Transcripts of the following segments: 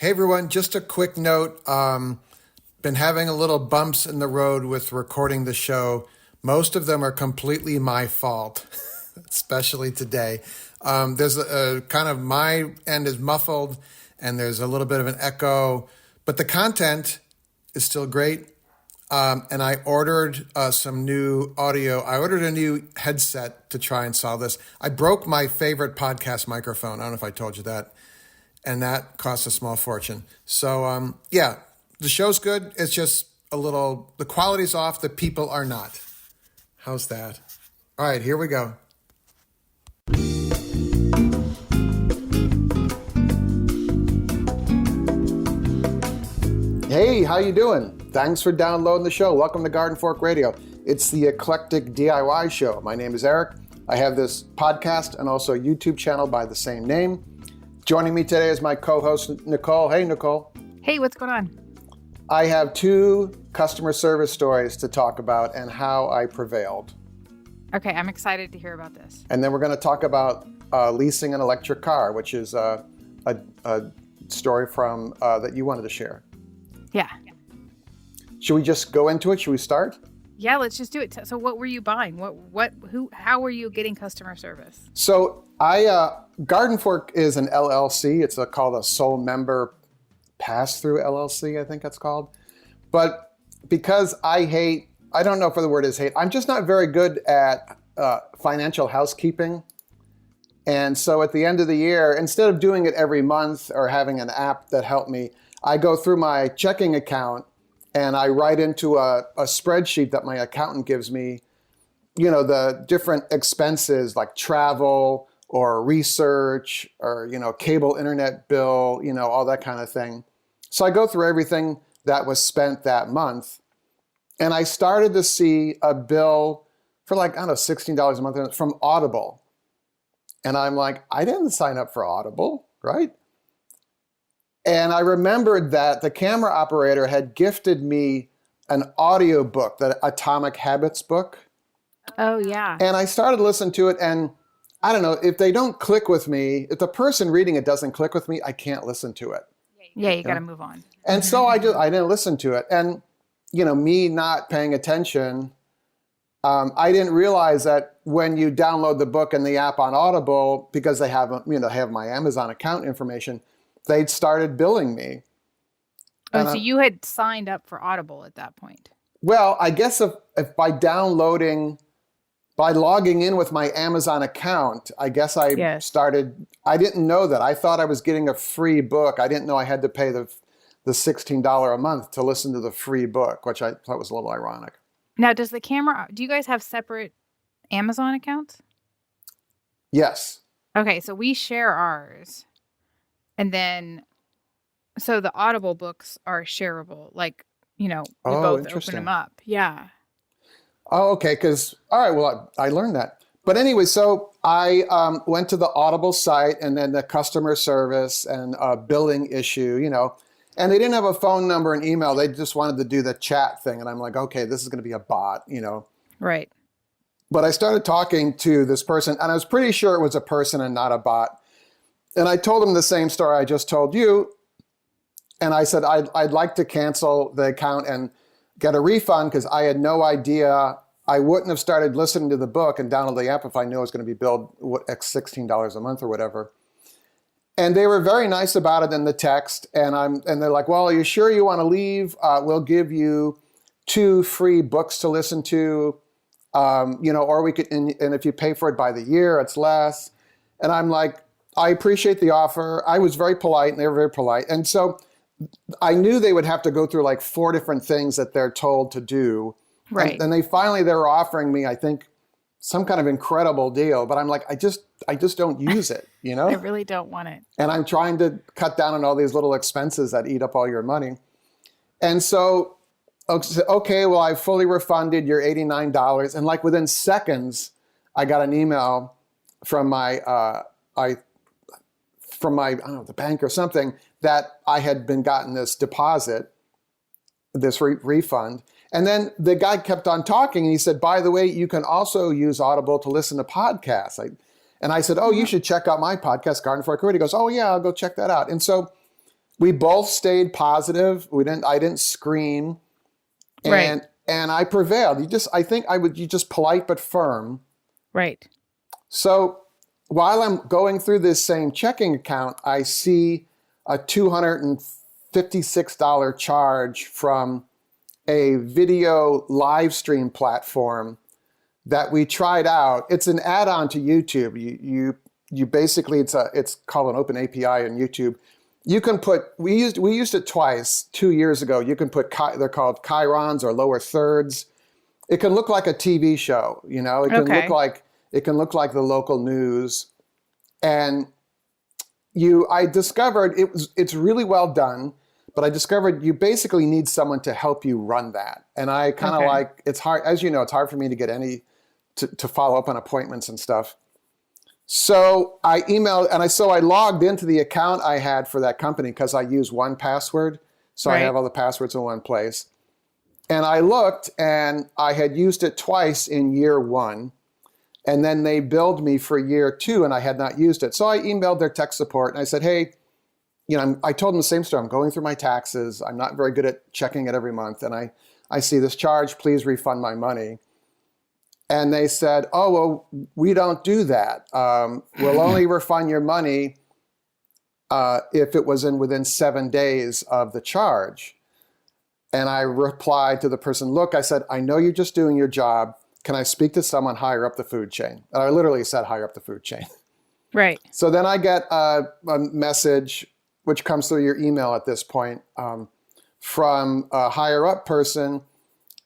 Hey everyone, just a quick note. Been having a little bumps in the road with recording the show. Most of them are completely my fault, especially today. There's a kind of my end is muffled and there's a little bit of an echo, but the content is still great. And I ordered some new audio. I ordered a new headset to try and solve this. I broke my favorite podcast microphone. I don't know if I told you that. And that cost a small fortune. So, the show's good. It's just a little, the quality's off. The people are not. How's that? All right, here we go. Hey, how you doing? Thanks for downloading the show. Welcome to Garden Fork Radio. It's the eclectic DIY show. My name is Eric. I have this podcast and also a YouTube channel by the same name. Joining me today is my co-host, Nicole. Hey, Nicole. Hey, what's going on? I have two customer service stories to talk about and how I prevailed. Okay, I'm excited to hear about this. And then we're going to talk about leasing an electric car, which is a story from that you wanted to share. Yeah. Should we just go into it? Should we start? Yeah, let's just do it. So what were you buying? How were you getting customer service? So Garden Fork is an LLC. It's called a sole member pass-through LLC, I think that's called. But because I don't know if the word is hate, I'm just not very good at financial housekeeping. And so at the end of the year, instead of doing it every month or having an app that helped me, I go through my checking account and I write into a spreadsheet that my accountant gives me, the different expenses like travel or research or, cable internet bill, all that kind of thing. So I go through everything that was spent that month. And I started to see a bill for $16 a month from Audible. And I'm like, I didn't sign up for Audible, right? And I remembered that the camera operator had gifted me an audio book, the Atomic Habits book. Oh, yeah. And I started listening to it, and I don't know, if they don't click with me, if the person reading it doesn't click with me, I can't listen to it. Yeah, you got to move on. And so I didn't listen to it. And, me not paying attention, I didn't realize that when you download the book and the app on Audible, because they have my Amazon account information, they'd started billing me. Oh, so you had signed up for Audible at that point. Well, I guess if by logging in with my Amazon account, I guess I didn't know that. I thought I was getting a free book. I didn't know I had to pay the $16 a month to listen to the free book, which I thought was a little ironic. Now, do you guys have separate Amazon accounts? Yes. Okay, so we share ours. And then, so the Audible books are shareable. We both open them up. Yeah. Oh, okay. All right, well, I learned that. But anyway, so I went to the Audible site and then the customer service and billing issue, and they didn't have a phone number and email. They just wanted to do the chat thing. And I'm like, okay, this is going to be a bot, Right. But I started talking to this person, and I was pretty sure it was a person and not a bot. And I told him the same story I just told you. And I said, I'd like to cancel the account and get a refund because I had no idea. I wouldn't have started listening to the book and download the app if I knew I was going to be billed $16 a month or whatever. And they were very nice about it in the text. And they're like, well, are you sure you want to leave? We'll give you 2 free books to listen to, or we could, and if you pay for it by the year, it's less. And I'm like, I appreciate the offer. I was very polite and they were very polite. And so I knew they would have to go through 4 different things that they're told to do. Right. And they were offering me, I think, some kind of incredible deal. But I'm like, I just don't use it, I really don't want it. And I'm trying to cut down on all these little expenses that eat up all your money. And so, okay, well, I fully refunded your $89. And within seconds, I got an email from the bank or something, that I had been gotten this deposit, this refund. And then the guy kept on talking and he said, by the way, you can also use Audible to listen to podcasts. And I said, oh, you should check out my podcast, Garden Fork Radio. He goes, oh yeah, I'll go check that out. And so we both stayed positive. I didn't scream. Right. And I prevailed. You just polite but firm. Right. So while I'm going through this same checking account, I see a $256 charge from a video live stream platform that we tried out. It's an add-on to YouTube. You basically, it's called an open API on YouTube. You can put, we used it twice 2 years ago. You can put, they're called chyrons or lower thirds. It can look like a TV show, It can look like the local news. And I discovered it's really well done, but I discovered you basically need someone to help you run that. And I kind of it's hard, as you know, it's hard for me to get to follow up on appointments and stuff. So I emailed, I logged into the account I had for that company because I use one password. So I have all the passwords in one place. And I looked, and I had used it twice in year 1. And then they billed me for year 2, and I had not used it. So I emailed their tech support, and I said, hey, I told them the same story. I'm going through my taxes. I'm not very good at checking it every month. And I see this charge. Please refund my money. And they said, oh, well, we don't do that. We'll only refund your money if it was within 7 days of the charge. And I replied to the person, look, I said, I know you're just doing your job. Can I speak to someone higher up the food chain? And I literally said higher up the food chain. Right. So then I get a message, which comes through your email at this point, from a higher up person.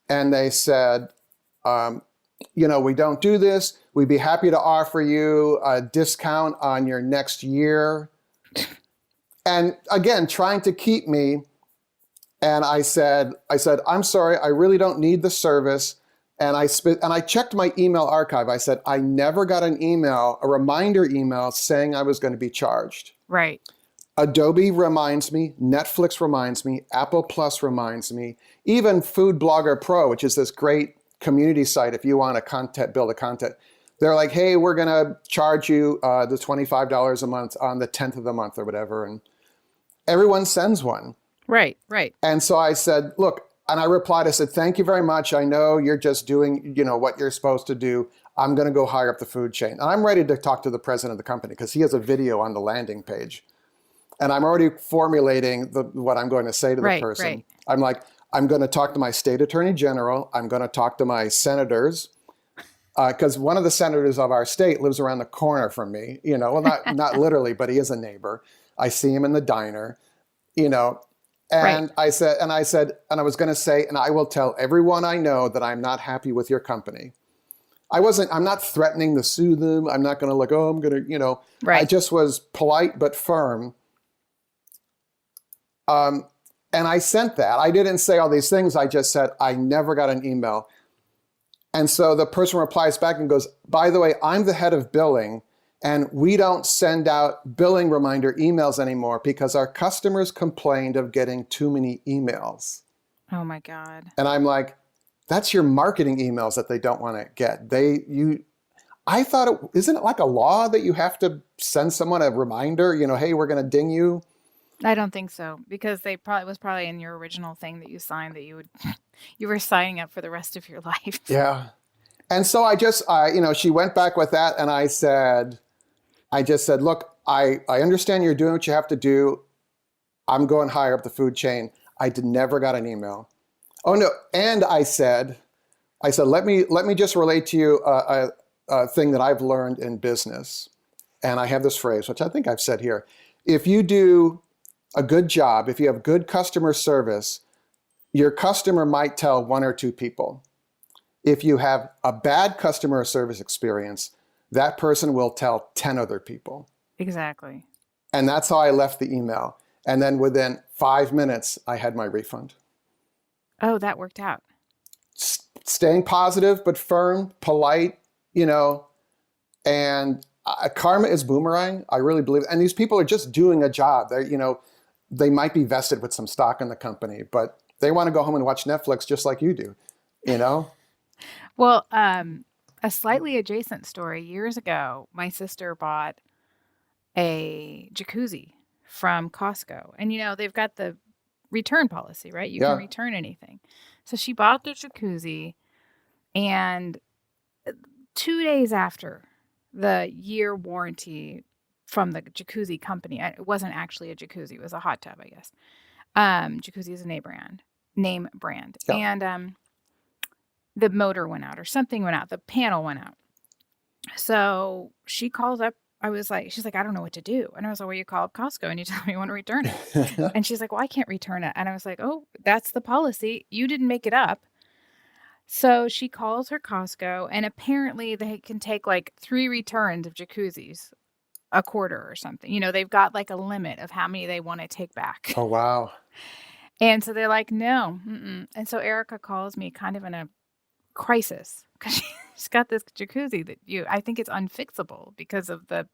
And they said, we don't do this. We'd be happy to offer you a discount on your next year. And again, trying to keep me. And I said, I'm sorry, I really don't need the service. And I checked my email archive. I said, I never got an email, a reminder email saying I was going to be charged. Right. Adobe reminds me, Netflix reminds me, Apple Plus reminds me, even Food Blogger Pro, which is this great community site if you want to build a content. They're like, hey, we're going to charge you the $25 a month on the 10th of the month or whatever. And everyone sends one. Right, right. And so I said, look, and I replied, I said, thank you very much. I know you're just doing, what you're supposed to do. I'm going to go higher up the food chain. And I'm ready to talk to the president of the company because he has a video on the landing page. And I'm already formulating what I'm going to say to the person. Right. I'm like, I'm going to talk to my state attorney general. I'm going to talk to my senators. Because one of the senators of our state lives around the corner from me, well, not literally, but he is a neighbor. I see him in the diner, And I said, and I was going to say, and I will tell everyone I know that I'm not happy with your company. I'm not threatening to sue them. I'm not going to I'm going to, Right. I just was polite but firm. And I sent that. I didn't say all these things. I just said, I never got an email. And so the person replies back and goes, by the way, I'm the head of billing. And we don't send out billing reminder emails anymore because our customers complained of getting too many emails. Oh my God. And I'm like, that's your marketing emails that they don't want to get. I thought, isn't it like a law that you have to send someone a reminder, hey, we're going to ding you? I don't think so, because was probably in your original thing that you signed that you were signing up for the rest of your life. Yeah. And so she went back with that, and I just said, look, I understand you're doing what you have to do. I'm going higher up the food chain. I never got an email. Oh no. And I said, let me just relate to you a thing that I've learned in business. And I have this phrase, which I think I've said here. If you do a good job, if you have good customer service, your customer might tell 1 or 2 people. If you have a bad customer service experience, that person will tell 10 other people. Exactly. And that's how I left the email. And then within 5 minutes, I had my refund. Oh, that worked out. Staying positive, but firm, polite, and karma is boomerang. I really believe. And these people are just doing a job. They might be vested with some stock in the company, but they want to go home and watch Netflix just like you do, Well, a slightly adjacent story. Years ago, my sister bought a jacuzzi from Costco. And, they've got the return policy, right? You can return anything. So she bought the jacuzzi, and 2 days after the year warranty from the jacuzzi company, it wasn't actually a jacuzzi, it was a hot tub, I guess. Jacuzzi is a name brand. Yeah. And the motor went out or something went out. The panel went out. So she calls up. She's like, I don't know what to do. And I was like, well, you call up Costco and you tell me you want to return it. And she's like, well, I can't return it. And I was like, oh, that's the policy. You didn't make it up. So she calls her Costco, and apparently they can take like 3 returns of jacuzzis a quarter or something. They've got like a limit of how many they want to take back. Oh, wow. And so they're like, no. And so Erica calls me kind of in a crisis because she's got this jacuzzi that I think it's unfixable because of the,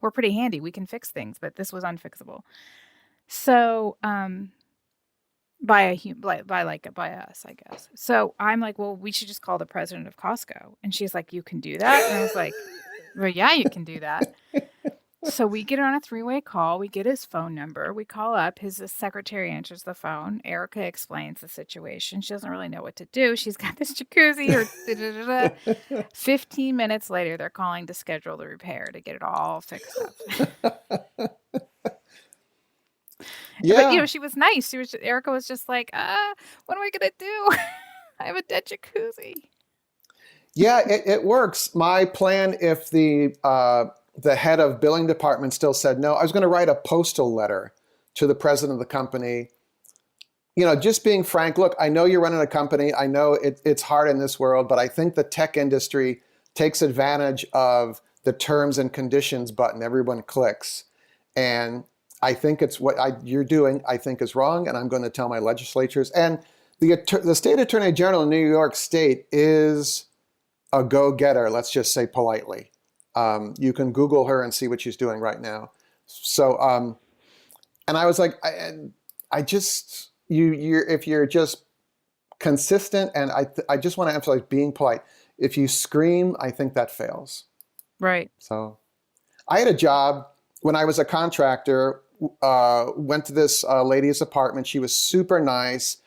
we're pretty handy. We can fix things, but this was unfixable. So, by us, I guess. So I'm like, well, we should just call the president of Costco. And she's like, you can do that? And I was like, well, yeah, you can do that. So we get on a 3-way call. We get his phone number. We call up. His secretary answers the phone. Erica explains the situation. She doesn't really know what to do. She's got this jacuzzi. 15 minutes later, they're calling to schedule the repair to get it all fixed up. Yeah. But, she was nice. Erica was just like, what am I going to do? I have a dead jacuzzi. Yeah, it works. My plan, if the head of billing department still said no, I was going to write a postal letter to the president of the company. Just being frank, look, I know you're running a company. I know it's hard in this world, but I think the tech industry takes advantage of the terms and conditions button everyone clicks. And I think it's what you're doing, I think is wrong. And I'm going to tell my legislatures. And the state attorney general in New York State is a go-getter, let's just say politely. You can Google her and see what she's doing right now. So, and I was like, if you're just consistent, and I just want to emphasize being polite. If you scream, I think that fails. Right. So I had a job when I was a contractor, went to this lady's apartment. She was super nice.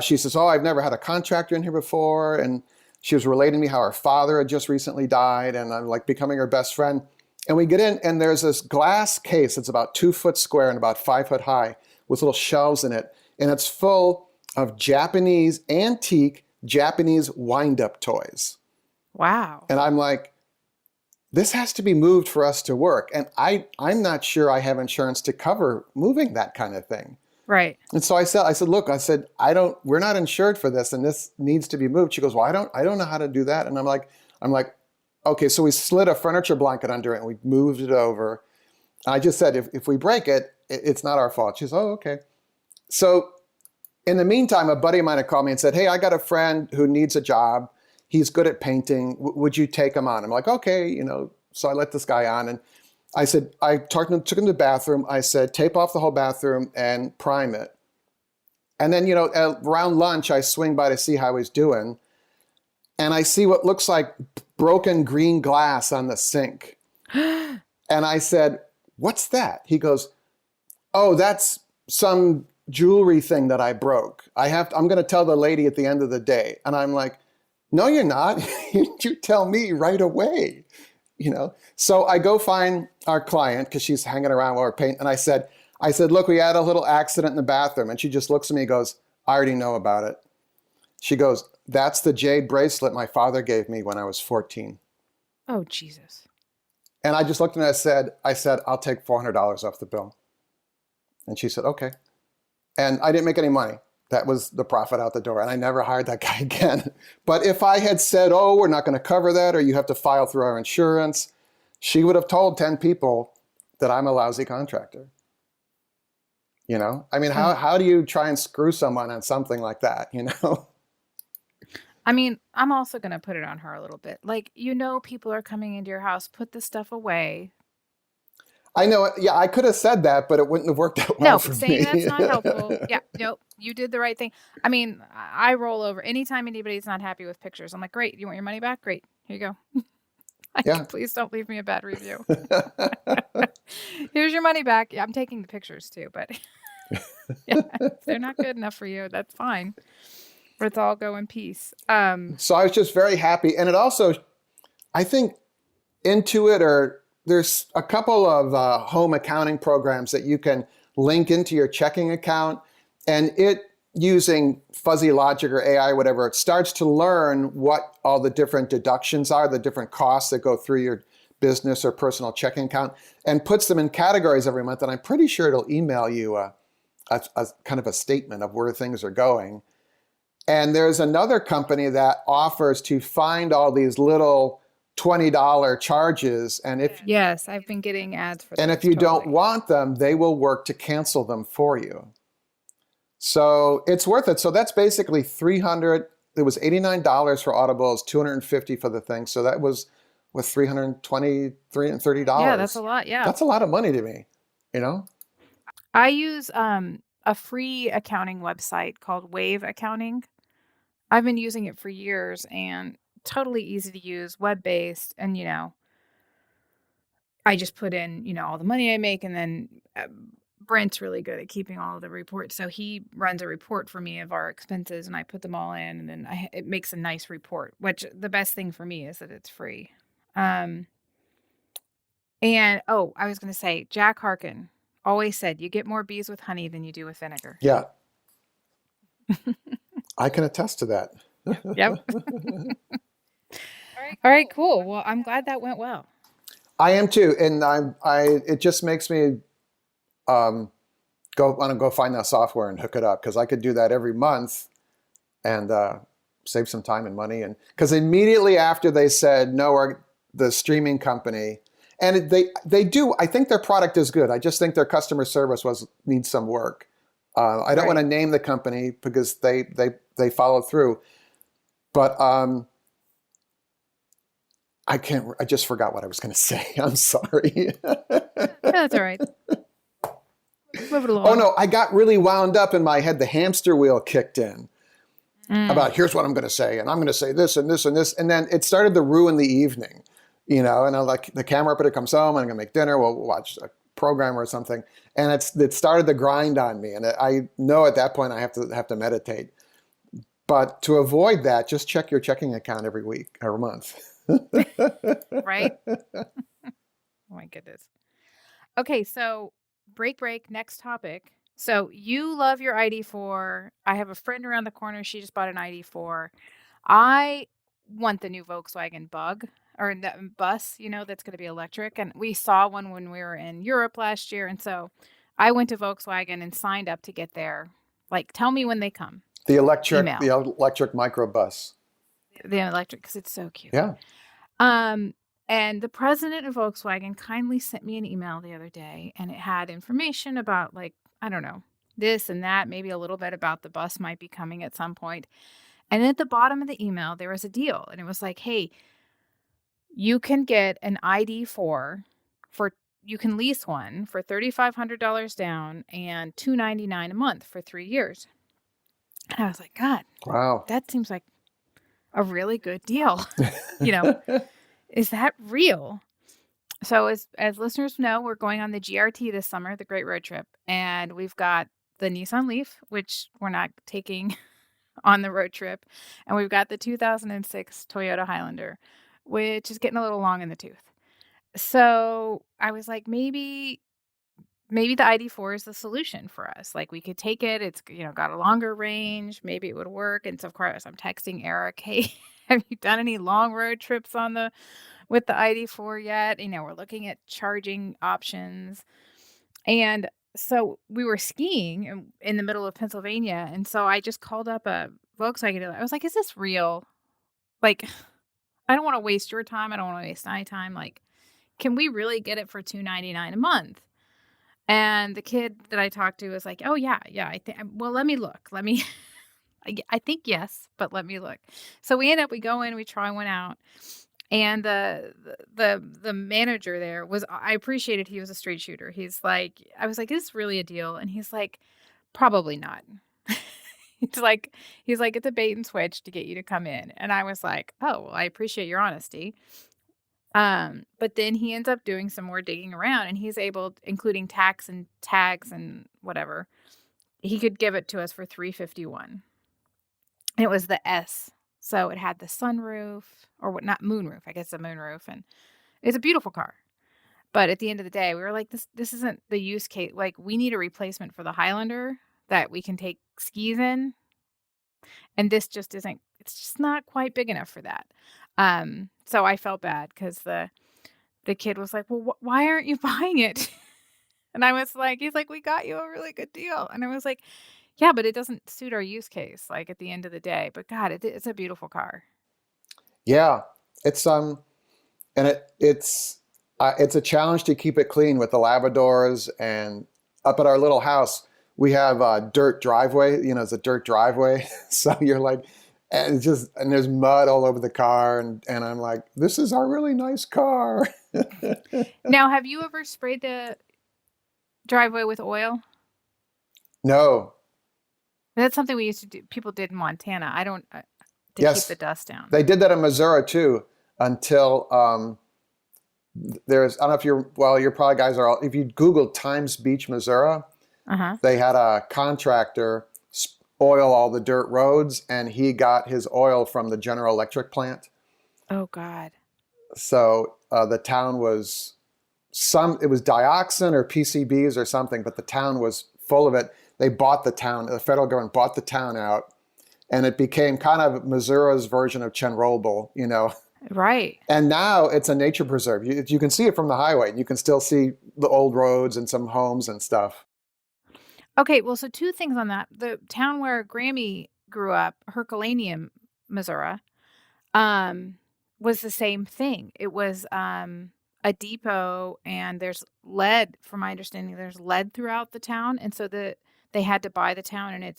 She says, oh, I've never had a contractor in here before. And she was relating to me how her father had just recently died, and I'm like becoming her best friend. And we get in, and there's this glass case that's about 2 foot square and about 5 foot high with little shelves in it. And it's full of antique Japanese wind-up toys. Wow. And I'm like, this has to be moved for us to work. And I'm not sure I have insurance to cover moving that kind of thing. Right. And so I said, look, we're not insured for this, and this needs to be moved. She goes, well, I don't know how to do that. And I'm like, okay. So we slid a furniture blanket under it and we moved it over. And I just said, if we break it, it's not our fault. She says, oh, okay. So in the meantime, a buddy of mine had called me and said, hey, I got a friend who needs a job. He's good at painting. Would you take him on? I'm like, okay, so I let this guy on, and I said, took him to the bathroom. I said, tape off the whole bathroom and prime it. And then, around lunch, I swing by to see how he's doing. And I see what looks like broken green glass on the sink. And I said, what's that? He goes, oh, that's some jewelry thing that I broke. I'm going to tell the lady at the end of the day. And I'm like, no, you're not. You tell me right away. So I go find our client because she's hanging around while we're painting. And I said, look, we had a little accident in the bathroom. And she just looks at me and goes, I already know about it. She goes, that's the jade bracelet my father gave me when I was 14. Oh, Jesus. And I just looked at her and I said, I'll take $400 off the bill. And she said, okay. And I didn't make any money. That was the profit out the door. And I never hired that guy again. But if I had said, oh, we're not going to cover that, or you have to file through our insurance, she would have told 10 people that I'm a lousy contractor. I mean, how do you try and screw someone on something like that, I mean, I'm also going to put it on her a little bit. Like, people are coming into your house, put the stuff away. I know. Yeah, I could have said that, but it wouldn't have worked out well for me. No, saying that's not helpful. Yeah, no, you did the right thing. I mean, I roll over anytime anybody's not happy with pictures. I'm like, great, you want your money back? Great, here you go. Yeah. Please don't leave me a bad review. Here's your money back. Yeah, I'm taking the pictures too, but yeah, if they're not good enough for you, that's fine. Let's all go in peace. So I was just very happy. And it also, I think Intuit there's a couple of home accounting programs that you can link into your checking account, and it, using fuzzy logic or AI, whatever, it starts to learn what all the different deductions are, the different costs that go through your business or personal checking account, and puts them in categories every month. And I'm pretty sure it'll email you a kind of a statement of where things are going. And there's another company that offers to find all these little $20 charges. And yes, I've been getting ads for if you don't want them, they will work to cancel them for you. So it's worth it. So that's basically $300. It was $89 for Audible, $250 for the thing. So that was with $320, $330. Yeah, that's a lot. Yeah. That's a lot of money to me, you know? I use a free accounting website called Wave Accounting. I've been using it for years and totally easy to use, web-based. And, I just put in, all the money I make, and then Brent's really good at keeping all of the reports. So he runs a report for me of our expenses, and I put them all in, and then it makes a nice report, which the best thing for me is that it's free. And, I was going to say, Jack Harkin always said, you get more bees with honey than you do with vinegar. Yeah. I can attest to that. Yep. All right, cool. Well, I'm glad that went well. I am too. And it just makes me want to go find that software and hook it up, because I could do that every month and save some time and money. And because immediately after they said, no, the streaming company, and they do, I think their product is good. I just think their customer service needs some work. I don't want to name the company because they follow through, but I just forgot what I was going to say. I'm sorry. That's all right. Move it along. Oh no, I got really wound up in my head. The hamster wheel kicked in about, here's what I'm going to say, and I'm going to say this and this and this. And then it started to ruin the evening, and I'm like, the camera operator comes home, I'm going to make dinner, we'll watch a program or something. And it started to grind on me. And I know at that point I have to meditate. But to avoid that, just check your checking account every week or month. Right? Oh my goodness. Okay, so break, next topic. So you love your ID4. I have a friend around the corner. She just bought an ID4. I want the new Volkswagen Bug, or the bus, that's going to be electric. And we saw one when we were in Europe last year. And so I went to Volkswagen and signed up to get there. Like, tell me when they come. The electric microbus. The electric, because it's so cute. Yeah. And the president of Volkswagen kindly sent me an email the other day, and it had information about, like, I don't know, this and that, maybe a little bit about the bus might be coming at some point. And at the bottom of the email, there was a deal, and it was like, hey, you can get an ID4 you can lease one for $3,500 down and $299 a month for 3 years. And I was like, God, wow, that seems like a really good deal. Is that real? So as listeners know, we're going on the GRT this summer, the Great Road Trip. And we've got the Nissan Leaf, which we're not taking on the road trip. And we've got the 2006 Toyota Highlander, which is getting a little long in the tooth. So I was like, maybe the ID4 is the solution for us. Like, we could take it. It's, got a longer range. Maybe it would work. And so of course I'm texting Eric, hey, have you done any long road trips with the ID4 yet? We're looking at charging options. And so we were skiing in the middle of Pennsylvania. And so I just called up a Volkswagen dealer. I was like, is this real? Like, I don't want to waste your time. I don't want to waste my time. Like, can we really get it for $299 a month? And the kid that I talked to was like, oh yeah. Well, let me look. I think yes, but let me look. So we go in, we try one out. And the manager there I appreciated he was a straight shooter. He's like, I was like, is this really a deal? And he's like, probably not. He's like, it's a bait and switch to get you to come in. And I was like, oh, well, I appreciate your honesty. But then he ends up doing some more digging around, and he's able, including tax and tags and whatever, he could give it to us for 351. And it was the S. So it had the sunroof, or what, not moonroof, I guess a moonroof, and it's a beautiful car. But at the end of the day, we were like, this isn't the use case. Like, we need a replacement for the Highlander that we can take skis in, and this just isn't. It's just not quite big enough for that. So I felt bad because the kid was like, "Well, why aren't you buying it?" And I was like, "He's like, we got you a really good deal." And I was like, "Yeah, but it doesn't suit our use case. Like at the end of the day, but God, it's a beautiful car." Yeah, it's and it's a challenge to keep it clean with the Labradors. And up at our little house, we have a dirt driveway. You know, it's a dirt driveway, so you're like, and it's just and there's mud all over the car, and I'm like, this is our really nice car. Now, have you ever sprayed the driveway with oil? No, That's something we used to do. People did in Montana. I don't to keep the yes, dust down. they did that in Missouri too until there's I don't know if you're well you're probably guys are all if you Google Times Beach, Missouri, Uh huh. they had a contractor oil all the dirt roads, and he got his oil from the General Electric plant. Oh God. So the town was it was dioxin or PCBs or something, but the town was full of it. They bought the town, the federal government bought the town out, and it became kind of Missouri's version of Chernobyl, you know. Right. And now it's a nature preserve. You can see it from the highway. You can still see the old roads and some homes and stuff. Okay, well, so 2 things on that. The town where Grammy grew up, Herculaneum, Missouri, um, was the same thing. It was, a depot, and there's lead, from my understanding, there's lead throughout the town, and so they had to buy the town, and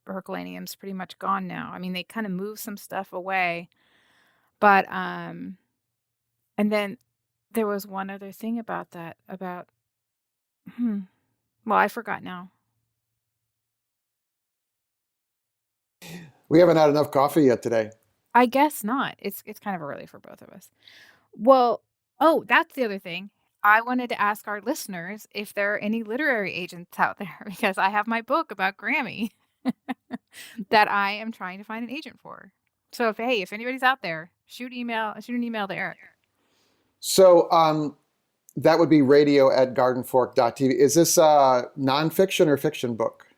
Herculaneum's pretty much gone now. I mean, they kinda moved some stuff away, but, and then there was one other thing about that, hmm, well, I forgot now. We haven't had enough coffee yet today. I guess not. It's kind of early for both of us. Well, oh, that's the other thing. I wanted to ask our listeners if there are any literary agents out there because I have my book about Grammy that I am trying to find an agent for. So if anybody's out there, shoot an email to Eric. So that would be radio@gardenfork.tv. Is this a nonfiction or fiction book?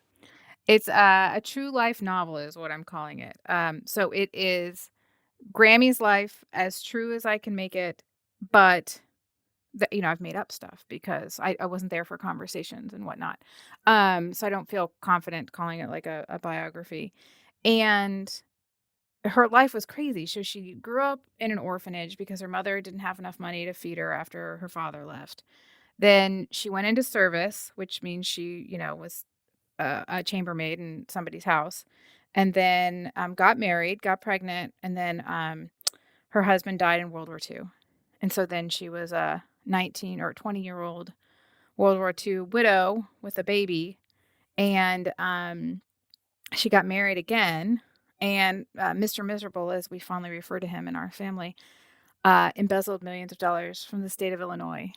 It's a true life novel is what I'm calling it. So it is Grammy's life as true as I can make it, but I've made up stuff because I wasn't there for conversations and whatnot. So I don't feel confident calling it like a biography. And her life was crazy. So she grew up in an orphanage because her mother didn't have enough money to feed her after her father left. Then she went into service, which means she, was a chambermaid in somebody's house. And then got married, got pregnant, and then her husband died in World War II. And so then she was a 19 or 20-year-old World War II widow with a baby. And she got married again. And Mr. Miserable, as we fondly refer to him in our family, embezzled millions of dollars from the state of Illinois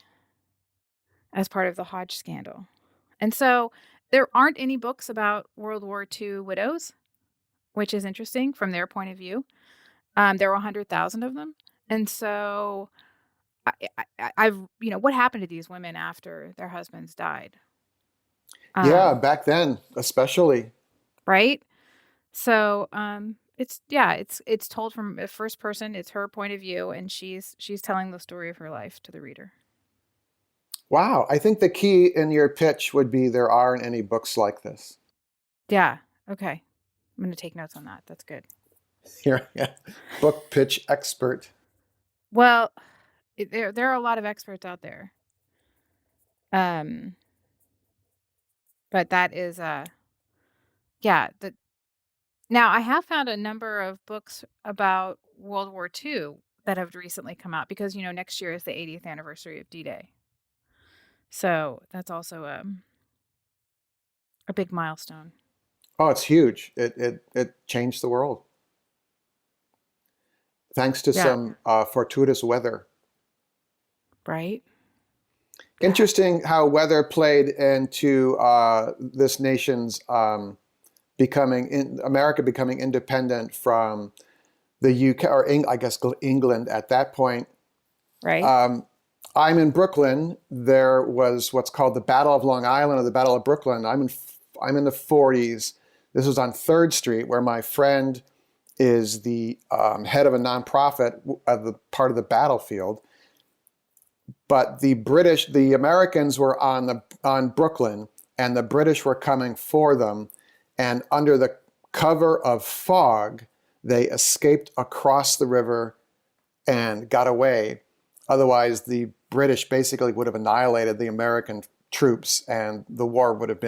as part of the Hodge scandal. And so there aren't any books about World War II widows, which is interesting from their point of view. There were 100,000 of them. And so I've, what happened to these women after their husbands died? Yeah, back then, especially. Right. So it's told from a first person. It's her point of view, and she's telling the story of her life to the reader. Wow. I think the key in your pitch would be there aren't any books like this. Yeah. Okay. I'm going to take notes on that. That's good. Here, yeah. Book pitch expert. Well, there are a lot of experts out there. But that is yeah, now I have found a number of books about World War II that have recently come out because next year is the 80th anniversary of D-Day. So that's also a big milestone. Oh, it's huge. It changed the world. Thanks to some fortuitous weather. Right? Yeah. Interesting how weather played into this nation's America becoming independent from the UK, or I guess England at that point. Right? Um, I'm in Brooklyn. There was what's called the Battle of Long Island or the Battle of Brooklyn. I'm in the 40s. This was on 3rd Street, where my friend is the head of a nonprofit of the part of the battlefield. But the Americans were on Brooklyn, and the British were coming for them. And under the cover of fog, they escaped across the river and got away. Otherwise, the British basically would have annihilated the American troops, and the war would have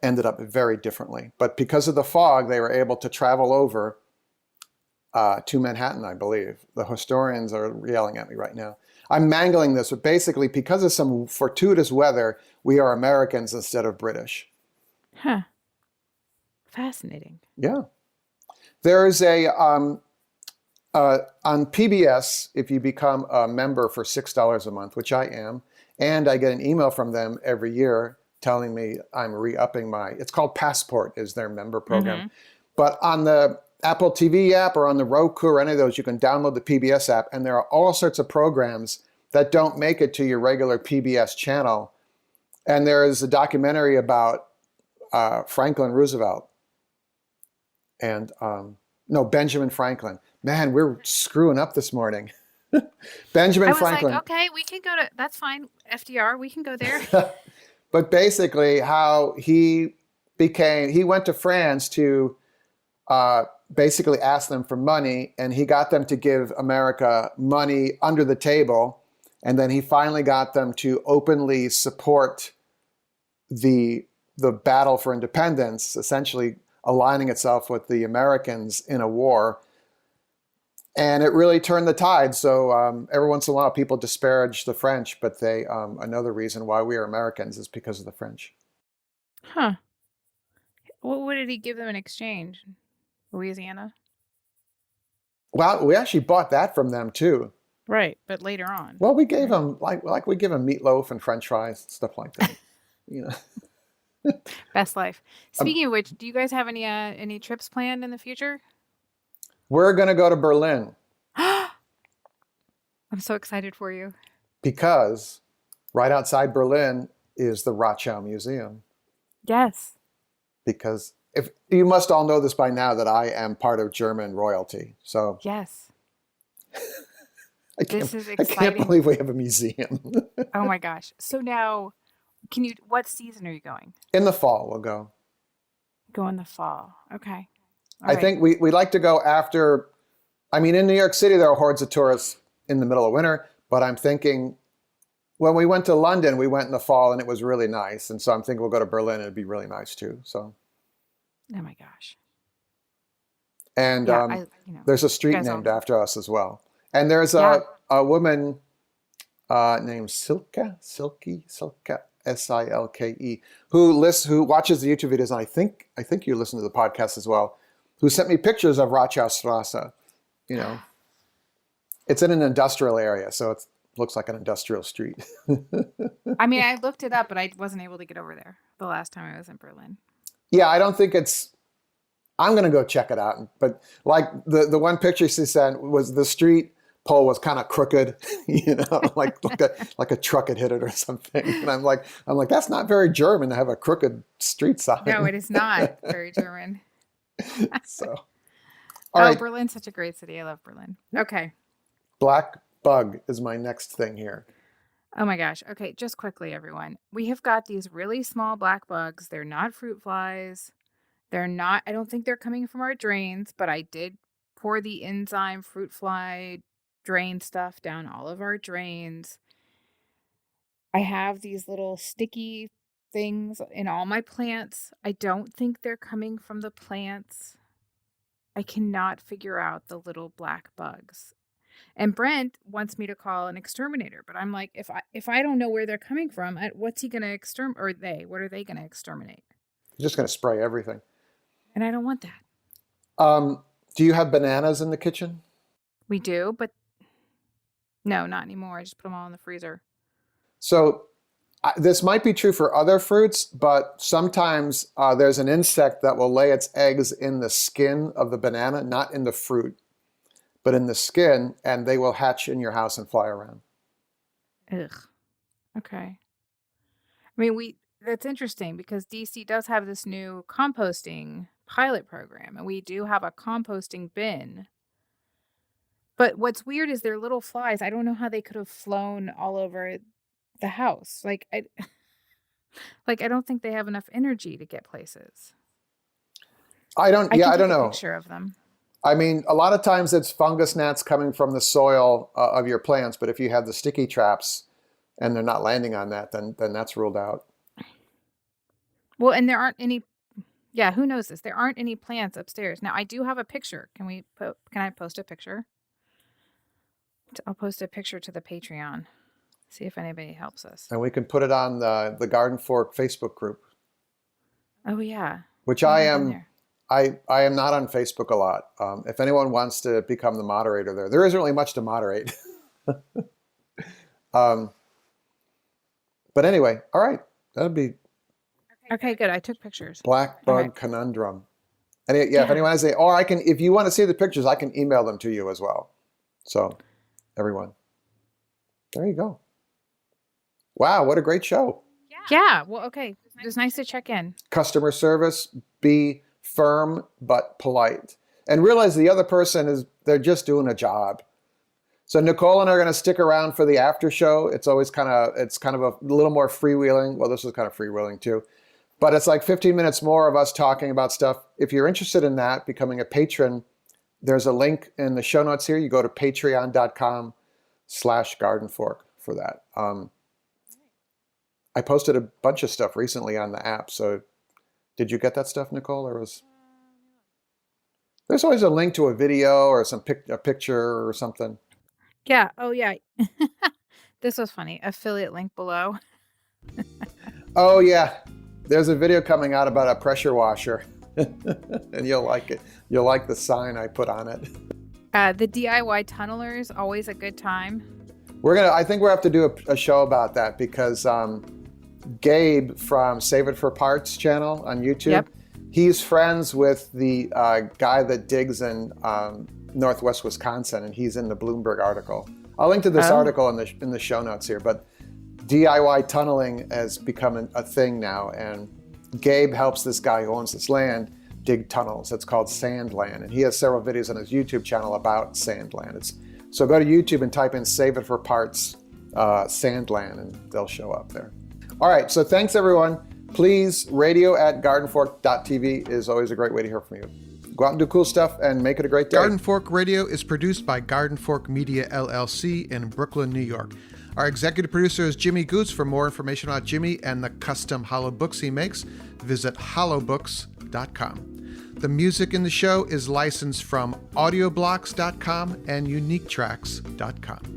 ended up very differently. But because of the fog, they were able to travel over to Manhattan, I believe. The historians are yelling at me right now. I'm mangling this, but basically, because of some fortuitous weather, we are Americans instead of British. Huh. Fascinating. Yeah. There is on PBS, if you become a member for $6 a month, which I am, and I get an email from them every year telling me I'm re-upping it's called Passport is their member program. Mm-hmm. But on the Apple TV app or on the Roku or any of those, you can download the PBS app, and there are all sorts of programs that don't make it to your regular PBS channel. And there is a documentary about Franklin Roosevelt and Benjamin Franklin. Man, we're screwing up this morning. Benjamin I was Franklin. like, okay, we can go to, that's fine. FDR, we can go there. But basically how he went to France to basically ask them for money, and he got them to give America money under the table. And then he finally got them to openly support the battle for independence, essentially aligning itself with the Americans in a war. And it really turned the tide. So every once in a while, people disparage the French, but another reason why we are Americans is because of the French. Huh. What did he give them in exchange? Louisiana? Well, we actually bought that from them too. Right, but later on. Well, we gave them like we give them meatloaf and French fries and stuff like that. You know. Best life. Speaking of which, do you guys have any trips planned in the future? We're gonna go to Berlin. I'm so excited for you. Because right outside Berlin is the Rothschild Museum. Yes. Because if you must all know this by now that I am part of German royalty. So yes. This is exciting. I can't believe we have a museum. Oh my gosh. So now, what season are you going? In the fall, we'll go. Go in the fall. Okay. I think we like to go after, in New York City, there are hordes of tourists in the middle of winter, but I'm thinking when we went to London, we went in the fall and it was really nice. And so I'm thinking we'll go to Berlin and it'd be really nice too. So. Oh my gosh. And there's a street named after us as well. And there's a woman named Silke, Silke, who watches the YouTube videos, and I think you listen to the podcast as well, who sent me pictures of Rothschildstrasse. It's in an industrial area, so it looks like an industrial street. I looked it up, but I wasn't able to get over there the last time I was in Berlin. Yeah, I don't think I'm going to go check it out. But like the one picture she sent was the street pole was kind of crooked, like a truck had hit it or something. And I'm like, that's not very German to have a crooked street sign. No, it is not very German. So, all right. Berlin's such a great city. I love Berlin. Okay. Black bug is my next thing here. Oh my gosh. Okay, just quickly, everyone. We have got these really small black bugs. They're not fruit flies. I don't think they're coming from our drains, but I did pour the enzyme fruit fly drain stuff down all of our drains. I have these little sticky things in all my plants. I don't think they're coming from the plants. I cannot figure out the little black bugs. And Brent wants me to call an exterminator, but I'm like, if I don't know where they're coming from, what's he going to exterminate? What are they going to exterminate? You're just going to spray everything. And I don't want that. Do you have bananas in the kitchen? We do, but No, not anymore. I just put them all in the freezer. So this might be true for other fruits, but sometimes there's an insect that will lay its eggs in the skin of the banana, not in the fruit, but in the skin, and they will hatch in your house and fly around. Ugh. Okay. I mean, that's interesting because DC does have this new composting pilot program, and we do have a composting bin. But what's weird is they're little flies. I don't know how they could have flown all over the house. I don't think they have enough energy to get places. I don't I can take know. A picture of them. I mean, a lot of times it's fungus gnats coming from the soil of your plants, but if you have the sticky traps and they're not landing on that, then that's ruled out. Well, and there aren't any. Yeah, who knows this? There aren't any plants upstairs. Now, I do have a picture. Can I post a picture? I'll post a picture to the Patreon. See if anybody helps us. And we can put it on the Garden Fork Facebook group. Oh yeah. Which I am not on Facebook a lot. If anyone wants to become the moderator there isn't really much to moderate. But anyway, all right. That'd be okay. Good. I took pictures. Black bug conundrum. And if anyone has if you want to see the pictures, I can email them to you as well. So everyone, there you go. Wow, what a great show. Yeah. Well, okay. It was nice to check in. Customer service, be firm but polite. And realize the other person they're just doing a job. So Nicole and I are going to stick around for the after show. It's always kind of a little more freewheeling. Well, this was kind of freewheeling too. But it's like 15 minutes more of us talking about stuff. If you're interested in that, becoming a patron, there's a link in the show notes here. You go to patreon.com/gardenfork for that. I posted a bunch of stuff recently on the app. So did you get that stuff, Nicole? There's always a link to a video or a picture or something. Yeah. Oh, yeah. This was funny. Affiliate link below. Oh, yeah. There's a video coming out about a pressure washer. And you'll like it. You'll like the sign I put on it. The DIY tunnelers, always a good time. I think we'll have to do a show about that because Gabe from Save It for Parts channel on YouTube, yep. He's friends with the guy that digs in Northwest Wisconsin, and he's in the Bloomberg article. I'll link to this article in the show notes here, but DIY tunneling has become a thing now, and Gabe helps this guy who owns this land dig tunnels. It's called Sandland, and he has several videos on his YouTube channel about Sandland. So go to YouTube and type in Save It for Parts Sandland, and they'll show up there. All right, so thanks everyone. Please, radio@gardenfork.tv is always a great way to hear from you. Go out and do cool stuff and make it a great day. Garden Fork Radio is produced by Garden Fork Media LLC in Brooklyn, New York. Our executive producer is Jimmy Goots. For more information about Jimmy and the custom hollow books he makes, visit hollowbooks.com. The music in the show is licensed from audioblocks.com and uniquetracks.com.